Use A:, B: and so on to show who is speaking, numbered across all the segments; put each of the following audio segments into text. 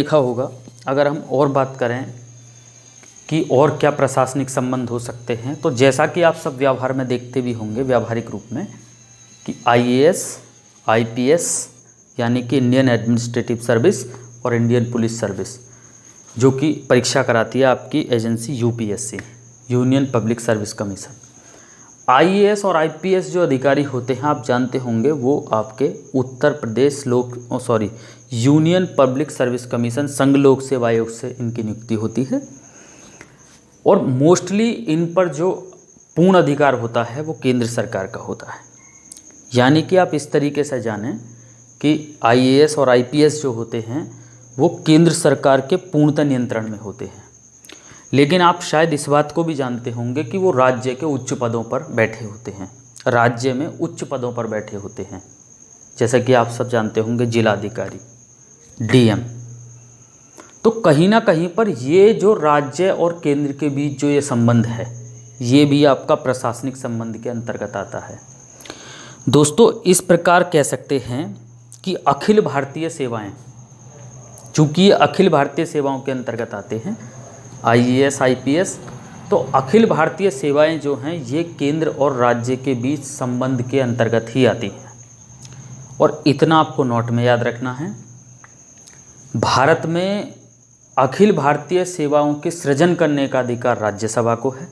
A: देखा होगा। अगर हम और बात करें कि और क्या प्रशासनिक संबंध हो सकते हैं, तो जैसा कि आप सब व्यवहार में देखते भी होंगे व्यावहारिक रूप में कि आईएएस, आईपीएस यानी कि इंडियन एडमिनिस्ट्रेटिव सर्विस और इंडियन पुलिस सर्विस, जो कि परीक्षा कराती है आपकी agency UPSC, union public service commission. IAS और आईपीएस जो अधिकारी होते हैं आप जानते होंगे, वो आपके Uttar Pradesh union public service commission संघ लोक सेवा आयोग से इनकी नियुक्ति होती है। और मोस्टली इन पर जो पूर्ण अधिकार होता है वो केंद्र सरकार का होता है। यानी कि आप इस तरीके से जानें कि आईएएस और आईपीएस जो होते हैं वो केंद्र सरकार के पूर्णतः नियंत्रण में होते हैं। लेकिन आप शायद इस बात को भी जानते होंगे कि वो राज्य के उच्च पदों पर बैठे होते हैं, राज्य में उच्च पदों पर बैठे होते हैं, जैसा कि आप सब जानते होंगे जिलाधिकारी, डीएम। तो कहीं ना कहीं पर ये जो राज्य और केंद्र के बीच जो ये संबंध है, ये भी आपका प्रशासनिक संबंध के अंतर्गत आता है। दोस्तों इस प्रकार कह सकते हैं कि अखिल भारतीय सेवाएं, चूँकि ये अखिल भारतीय सेवाओं के अंतर्गत आते हैं आईएएस आईपीएस, तो अखिल भारतीय सेवाएं जो हैं ये केंद्र और राज्य के बीच संबंध के अंतर्गत ही आती हैं। और इतना आपको नोट में याद रखना है, भारत में अखिल भारतीय सेवाओं के सृजन करने का अधिकार राज्यसभा को है,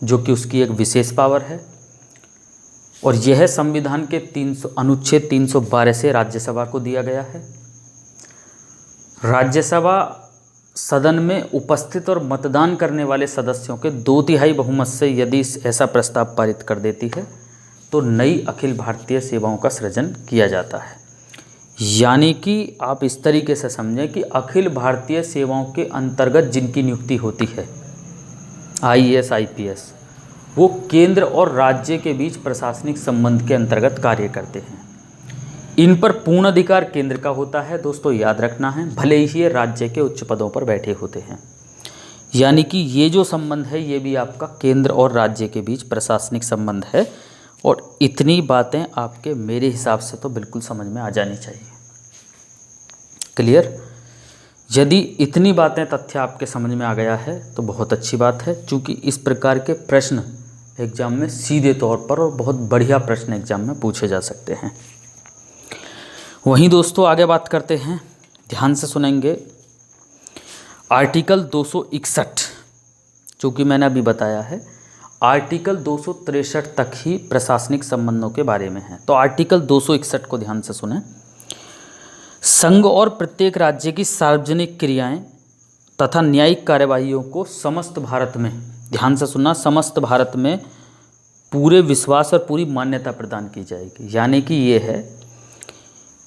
A: जो कि उसकी एक विशेष पावर है। और यह संविधान के अनुच्छेद 312 से राज्यसभा को दिया गया है। राज्यसभा सदन में उपस्थित और मतदान करने वाले सदस्यों के 2/3 बहुमत से यदि ऐसा प्रस्ताव पारित कर देती है तो नई अखिल भारतीय सेवाओं का सृजन किया जाता है। यानी कि आप इस तरीके से समझें कि अखिल भारतीय सेवाओं के अंतर्गत जिनकी नियुक्ति होती है आईएएस आईपीएस, वो केंद्र और राज्य के बीच प्रशासनिक संबंध के अंतर्गत कार्य करते हैं। इन पर पूर्ण अधिकार केंद्र का होता है, दोस्तों याद रखना है, भले ही ये राज्य के उच्च पदों पर बैठे होते हैं। यानी कि ये जो संबंध है ये भी आपका केंद्र और राज्य के बीच प्रशासनिक संबंध है। और इतनी बातें आपके मेरे हिसाब से तो बिल्कुल समझ में आ जानी चाहिए। क्लियर? यदि इतनी बातें तथ्य आपके समझ में आ गया है तो बहुत अच्छी बात है, क्योंकि इस प्रकार के प्रश्न एग्जाम में सीधे तौर पर और बहुत बढ़िया प्रश्न एग्जाम में पूछे जा सकते हैं। वहीं दोस्तों आगे बात करते हैं, ध्यान से सुनेंगे। आर्टिकल 261 जो कि मैंने अभी बताया है, आर्टिकल 263 तक ही प्रशासनिक संबंधों के बारे में है। तो आर्टिकल 261 को ध्यान से सुनें। संघ और प्रत्येक राज्य की सार्वजनिक क्रियाएं तथा न्यायिक कार्यवाहियों को समस्त भारत में, ध्यान से सुनना, समस्त भारत में पूरे विश्वास और पूरी मान्यता प्रदान की जाएगी। यानी कि ये है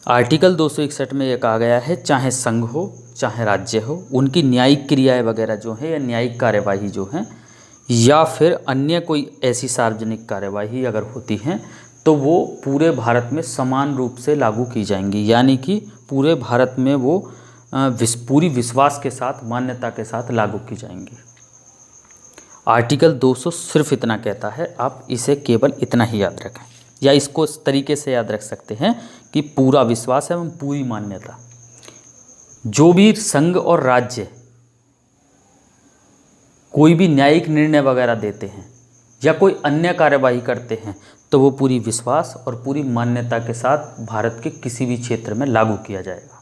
A: आर्टिकल 261 में ये कहा गया है, चाहे संघ हो चाहे राज्य हो, उनकी न्यायिक क्रियाएं वगैरह जो है या न्यायिक कार्यवाही जो है या फिर अन्य कोई ऐसी सार्वजनिक कार्यवाही अगर होती हैं तो वो पूरे भारत में समान रूप से लागू की जाएंगी। यानी कि पूरे भारत में वो पूरी विश्वास के साथ, मान्यता के साथ लागू की जाएंगी। आर्टिकल 200 सिर्फ इतना कहता है, आप इसे केवल इतना ही याद रखें, या इसको इस तरीके से याद रख सकते हैं कि पूरा विश्वास एवं पूरी मान्यता। जो भी संघ और राज्य कोई भी न्यायिक निर्णय वगैरह देते हैं या कोई अन्य कार्यवाही करते हैं तो वो पूरी विश्वास और पूरी मान्यता के साथ भारत के किसी भी क्षेत्र में लागू किया जाएगा।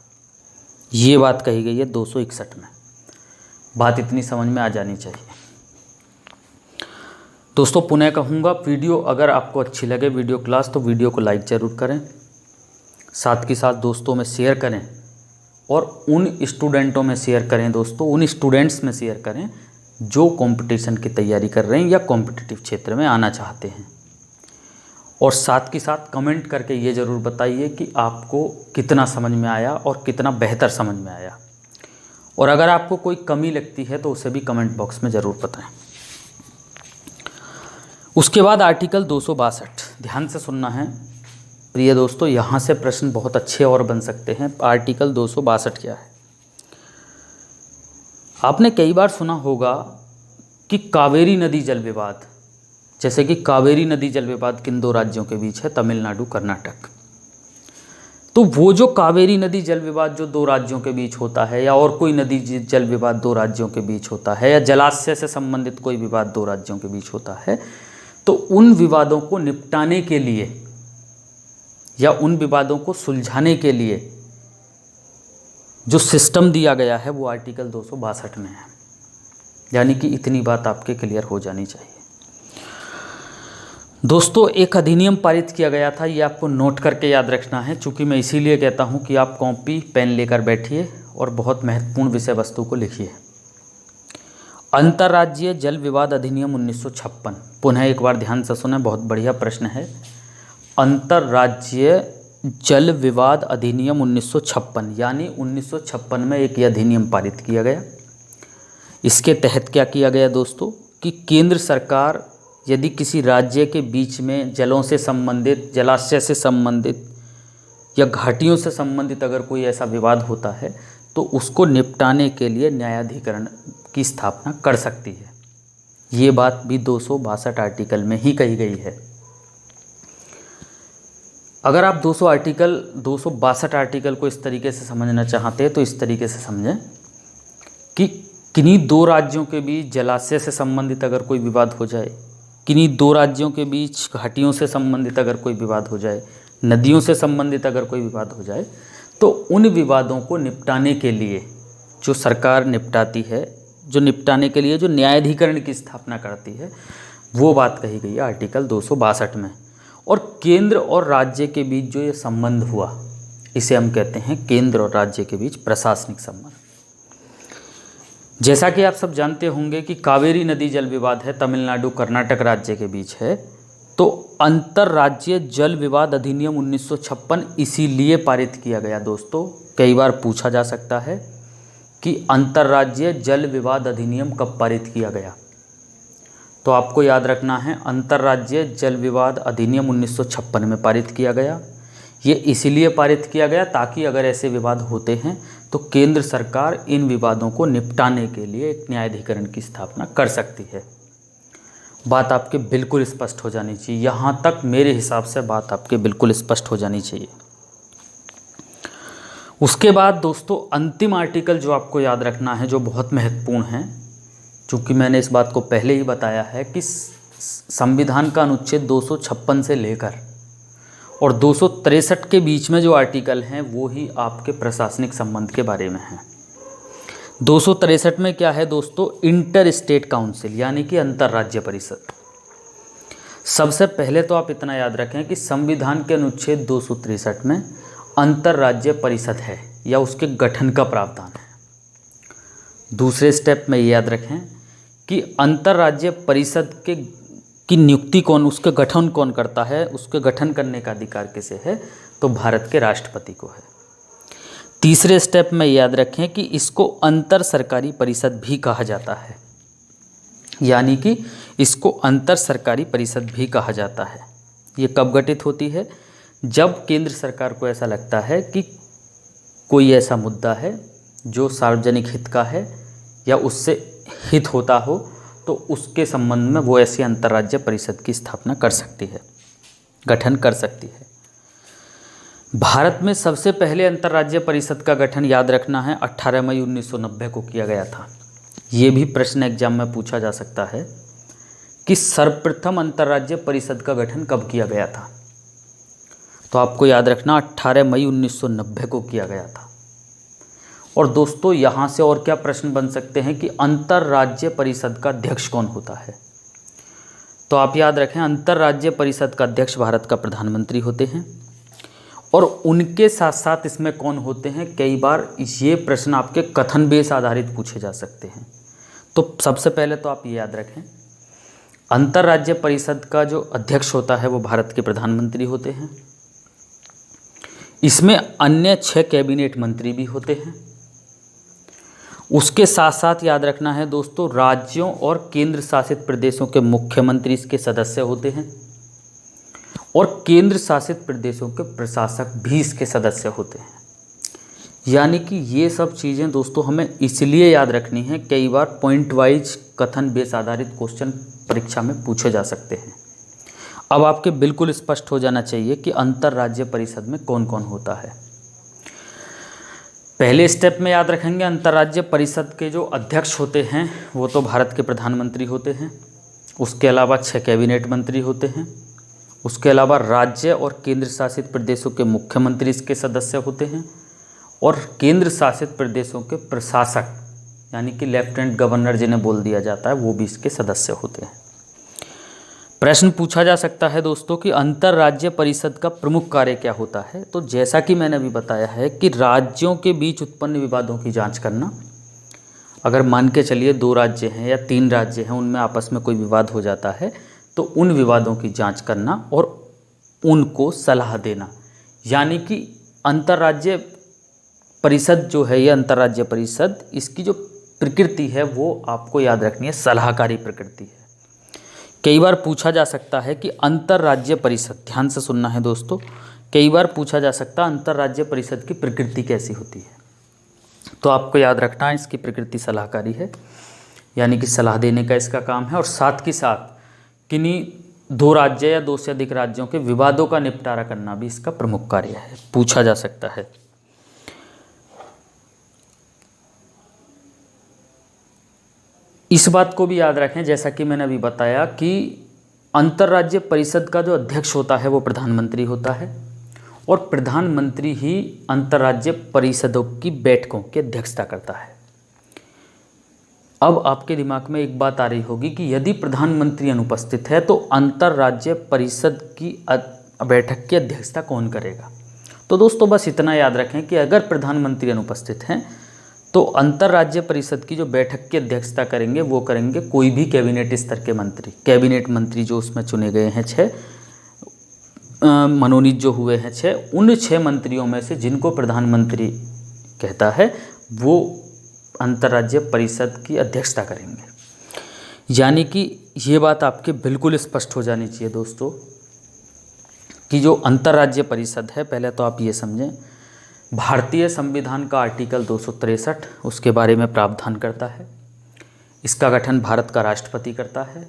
A: ये बात कही गई है 261 में। बात इतनी समझ में आ जानी चाहिए। दोस्तों पुनः कहूँगा, वीडियो अगर आपको अच्छी लगे वीडियो क्लास, तो वीडियो को लाइक ज़रूर करें, साथ के साथ दोस्तों में शेयर करें और उन स्टूडेंटों में शेयर करें, दोस्तों उन स्टूडेंट्स में शेयर करें जो कंपटीशन की तैयारी कर रहे हैं या कॉम्पिटिटिव क्षेत्र में आना चाहते हैं। और साथ के साथ कमेंट करके ये ज़रूर बताइए कि आपको कितना समझ में आया और कितना बेहतर समझ में आया। और अगर आपको कोई कमी लगती है तो उसे भी कमेंट बॉक्स में ज़रूर बताएं। उसके बाद आर्टिकल 262, ध्यान से सुनना है प्रिय दोस्तों, यहाँ से प्रश्न बहुत अच्छे और बन सकते हैं। आर्टिकल 262 क्या है? आपने कई बार सुना होगा कि कावेरी नदी जल विवाद, जैसे कि कावेरी नदी जल विवाद किन दो राज्यों के बीच है? तमिलनाडु कर्नाटक। तो वो जो कावेरी नदी जल विवाद जो दो राज्यों के बीच होता है, या और कोई नदी जल विवाद दो राज्यों के बीच होता है, या जलाशय से संबंधित कोई विवाद दो राज्यों के बीच होता है, तो उन विवादों को निपटाने के लिए या उन विवादों को सुलझाने के लिए जो सिस्टम दिया गया है वो आर्टिकल 262 में है। यानी कि इतनी बात आपके क्लियर हो जानी चाहिए। दोस्तों, एक अधिनियम पारित किया गया था, ये आपको नोट करके याद रखना है, चूँकि मैं इसीलिए कहता हूँ कि आप कॉपी पेन लेकर बैठिए और बहुत महत्वपूर्ण विषय वस्तु को लिखिए। अंतर्राज्यीय जल विवाद अधिनियम 1956। पुनः एक बार ध्यान से सुने, बहुत बढ़िया प्रश्न है। अंतर्राज्यीय जल विवाद अधिनियम 1956, यानी 1956 में एक अधिनियम पारित किया गया। इसके तहत क्या किया गया दोस्तों कि केंद्र सरकार यदि किसी राज्य के बीच में जलों से संबंधित, जलाशय से संबंधित या घाटियों से संबंधित अगर कोई ऐसा विवाद होता है तो उसको निपटाने के लिए न्यायाधिकरण की स्थापना कर सकती है। ये बात भी 262 आर्टिकल में ही कही गई है। अगर आप 262 आर्टिकल को इस तरीके से समझना चाहते हैं तो इस तरीके से समझें कि किन्हीं दो राज्यों के बीच जलाशय से संबंधित अगर कोई विवाद हो जाए, किन्हीं दो राज्यों के बीच घाटियों से संबंधित अगर कोई विवाद हो जाए, नदियों से संबंधित अगर कोई विवाद हो जाए, तो उन विवादों को निपटाने के लिए जो सरकार निपटाती है, जो निपटाने के लिए जो न्यायाधिकरण की स्थापना करती है, वो बात कही गई है आर्टिकल 262 में। और केंद्र और राज्य के बीच जो ये संबंध हुआ, इसे हम कहते हैं केंद्र और राज्य के बीच प्रशासनिक संबंध। जैसा कि आप सब जानते होंगे कि कावेरी नदी जल विवाद है, तमिलनाडु कर्नाटक राज्य के बीच है, तो अंतर्राज्यीय जल विवाद अधिनियम 1956 इसीलिए पारित किया गया। दोस्तों, कई बार पूछा जा सकता है कि अंतर्राज्यीय जल विवाद अधिनियम कब पारित किया गया, तो आपको याद रखना है अंतर्राज्यीय जल विवाद अधिनियम 1956 में पारित किया गया। ये इसीलिए पारित किया गया ताकि अगर ऐसे विवाद होते हैं तो केंद्र सरकार इन विवादों को निपटाने के लिए एक न्यायाधिकरण की स्थापना कर सकती है। बात आपके बिल्कुल स्पष्ट हो जानी चाहिए। यहाँ तक मेरे हिसाब से बात आपके बिल्कुल स्पष्ट हो जानी चाहिए। उसके बाद दोस्तों अंतिम आर्टिकल जो आपको याद रखना है, जो बहुत महत्वपूर्ण है, चूँकि मैंने इस बात को पहले ही बताया है कि संविधान का अनुच्छेद 256 से लेकर और 263 के बीच में जो आर्टिकल हैं वो ही आपके प्रशासनिक संबंध के बारे में हैं। 263 में क्या है दोस्तों? इंटर स्टेट काउंसिल, यानी कि अंतर्राज्य परिषद। सबसे पहले तो आप इतना याद रखें कि संविधान के अनुच्छेद 263 में अंतर्राज्य परिषद है या उसके गठन का प्रावधान है। दूसरे स्टेप में ये याद रखें कि अंतर्राज्य परिषद की नियुक्ति कौन, उसके गठन कौन करता है, उसके गठन करने का अधिकार किसे है, तो भारत के राष्ट्रपति को है। तीसरे स्टेप में याद रखें कि इसको अंतर सरकारी परिषद भी कहा जाता है, यानी कि इसको अंतर सरकारी परिषद भी कहा जाता है। ये कब गठित होती है? जब केंद्र सरकार को ऐसा लगता है कि कोई ऐसा मुद्दा है जो सार्वजनिक हित का है या उससे हित होता हो, तो उसके संबंध में वो ऐसी अंतर्राज्य परिषद की स्थापना कर सकती है, गठन कर सकती है। भारत में सबसे पहले अंतर्राज्य परिषद का गठन याद रखना है 18 मई 1990 को किया गया था। ये भी प्रश्न एग्जाम में पूछा जा सकता है कि सर्वप्रथम अंतर्राज्य परिषद का गठन कब किया गया था, तो आपको याद रखना 18 मई 1990 को किया गया था। और दोस्तों यहाँ से और क्या प्रश्न बन सकते हैं कि अंतर्राज्य परिषद का अध्यक्ष कौन होता है, तो आप याद रखें अंतर्राज्य परिषद का अध्यक्ष भारत का प्रधानमंत्री होते हैं। और उनके साथ साथ इसमें कौन होते हैं, कई बार ये प्रश्न आपके कथन बेस आधारित पूछे जा सकते हैं। तो सबसे पहले तो आप ये याद रखें अंतर्राज्य परिषद का जो अध्यक्ष होता है वो भारत के प्रधानमंत्री होते हैं। इसमें अन्य 6 कैबिनेट मंत्री भी होते हैं। उसके साथ साथ याद रखना है दोस्तों राज्यों और केंद्र शासित प्रदेशों के मुख्यमंत्री इसके सदस्य होते हैं और केंद्र शासित प्रदेशों के प्रशासक भी इसके सदस्य होते हैं। यानी कि ये सब चीज़ें दोस्तों हमें इसलिए याद रखनी है, कई बार पॉइंट वाइज कथन बेस आधारित क्वेश्चन परीक्षा में पूछे जा सकते हैं। अब आपके बिल्कुल स्पष्ट हो जाना चाहिए कि अंतर्राज्य परिषद में कौन कौन होता है। पहले स्टेप में याद रखेंगे अंतर्राज्य परिषद के जो अध्यक्ष होते हैं वो तो भारत के प्रधानमंत्री होते हैं। उसके अलावा 6 कैबिनेट मंत्री होते हैं। उसके अलावा राज्य और केंद्र शासित प्रदेशों के मुख्यमंत्री इसके सदस्य होते हैं और केंद्र शासित प्रदेशों के प्रशासक यानी कि लेफ्टिनेंट गवर्नर जिन्हें बोल दिया जाता है वो भी इसके सदस्य होते हैं। प्रश्न पूछा जा सकता है दोस्तों कि अंतर्राज्य परिषद का प्रमुख कार्य क्या होता है। तो जैसा कि मैंने अभी बताया है कि राज्यों के बीच उत्पन्न विवादों की जांच करना। अगर मान के चलिए 2 राज्य हैं या 3 राज्य हैं, उनमें आपस में कोई विवाद हो जाता है तो उन विवादों की जांच करना और उनको सलाह देना, यानी कि अंतर्राज्य परिषद जो है ये अंतर्राज्य परिषद, इसकी जो प्रकृति है वो आपको याद रखनी है, सलाहकारी प्रकृति है। कई बार पूछा जा सकता है कि अंतर्राज्य परिषद, ध्यान से सुनना है दोस्तों, कई बार पूछा जा सकता है अंतर्राज्य परिषद की प्रकृति कैसी होती है। तो आपको याद रखना है इसकी प्रकृति सलाहकारी है, यानी कि सलाह देने का इसका काम है और साथ ही साथ किन्हीं 2 राज्य या 2 से अधिक राज्यों के विवादों का निपटारा करना भी इसका प्रमुख कार्य है, पूछा जा सकता है। इस बात को भी याद रखें, जैसा कि मैंने अभी बताया कि अंतर्राज्य परिषद का जो अध्यक्ष होता है वो प्रधानमंत्री होता है और प्रधानमंत्री ही अंतर्राज्य परिषदों की बैठकों की अध्यक्षता करता है। अब आपके दिमाग में एक बात आ रही होगी कि यदि प्रधानमंत्री अनुपस्थित है तो अंतर्राज्य परिषद की बैठक की अध्यक्षता कौन करेगा। तो दोस्तों बस इतना याद रखें कि अगर प्रधानमंत्री अनुपस्थित हैं तो अंतर्राज्य परिषद की जो बैठक की अध्यक्षता करेंगे वो करेंगे कोई भी कैबिनेट स्तर के मंत्री। कैबिनेट मंत्री जो उसमें चुने गए हैं 6 मनोनीत जो हुए हैं 6, उन 6 मंत्रियों में से जिनको प्रधानमंत्री कहता है वो अंतर्राज्य परिषद की अध्यक्षता करेंगे। यानी कि ये बात आपके बिल्कुल स्पष्ट हो जानी चाहिए दोस्तों कि जो अंतर्राज्य परिषद है, पहले तो आप ये समझें, भारतीय संविधान का आर्टिकल 263 उसके बारे में प्रावधान करता है। इसका गठन भारत का राष्ट्रपति करता है।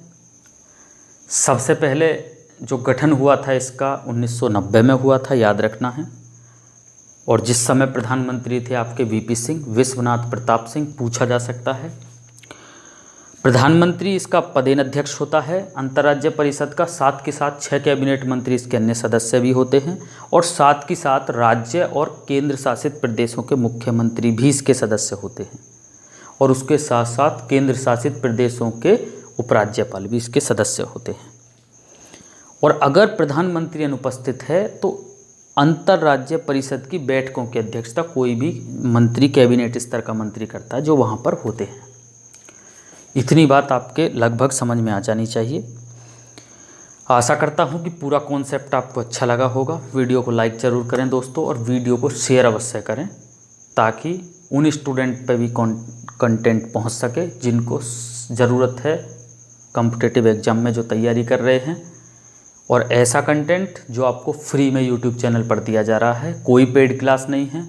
A: सबसे पहले जो गठन हुआ था इसका 1990 में हुआ था, याद रखना है। और जिस समय प्रधानमंत्री थे आपके वीपी सिंह, विश्वनाथ प्रताप सिंह, पूछा जा सकता है। प्रधानमंत्री इसका पदेन अध्यक्ष होता है अंतर्राज्य परिषद का, साथ के साथ 6 कैबिनेट मंत्री इसके अन्य सदस्य भी होते हैं और साथ के साथ राज्य और केंद्र शासित प्रदेशों के मुख्यमंत्री भी इसके सदस्य होते हैं और उसके साथ साथ केंद्र शासित प्रदेशों के उपराज्यपाल भी इसके सदस्य होते हैं। और अगर प्रधानमंत्री अनुपस्थित है तो अंतर्राज्य परिषद की बैठकों की अध्यक्षता कोई भी मंत्री, कैबिनेट स्तर का मंत्री करता है जो वहाँ पर होते हैं। इतनी बात आपके लगभग समझ में आ जानी चाहिए। आशा करता हूँ कि पूरा कॉन्सेप्ट आपको अच्छा लगा होगा। वीडियो को लाइक ज़रूर करें दोस्तों और वीडियो को शेयर अवश्य करें ताकि उन स्टूडेंट पे भी कंटेंट पहुँच सके जिनको ज़रूरत है कॉम्पिटिटिव एग्ज़ाम में जो तैयारी कर रहे हैं। और ऐसा कंटेंट जो आपको फ्री में यूट्यूब चैनल पर दिया जा रहा है, कोई पेड क्लास नहीं है,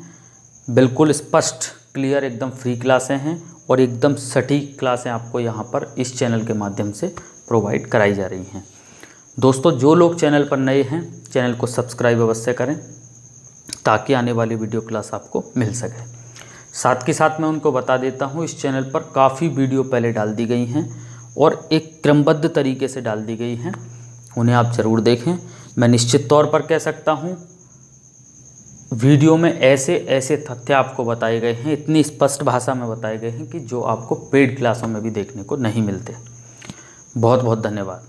A: बिल्कुल स्पष्ट क्लियर एकदम फ्री क्लासें हैं और एकदम सटीक क्लासें आपको यहाँ पर इस चैनल के माध्यम से प्रोवाइड कराई जा रही हैं। दोस्तों जो लोग चैनल पर नए हैं चैनल को सब्सक्राइब अवश्य करें ताकि आने वाली वीडियो क्लास आपको मिल सके। साथ के साथ मैं उनको बता देता हूँ इस चैनल पर काफ़ी वीडियो पहले डाल दी गई हैं और एक क्रमबद्ध तरीके से डाल दी गई हैं, उन्हें आप ज़रूर देखें। मैं निश्चित तौर पर कह सकता हूँ वीडियो में ऐसे ऐसे तथ्य आपको बताए गए हैं, इतनी स्पष्ट भाषा में बताए गए हैं कि जो आपको पेड क्लासों में भी देखने को नहीं मिलते। बहुत बहुत धन्यवाद।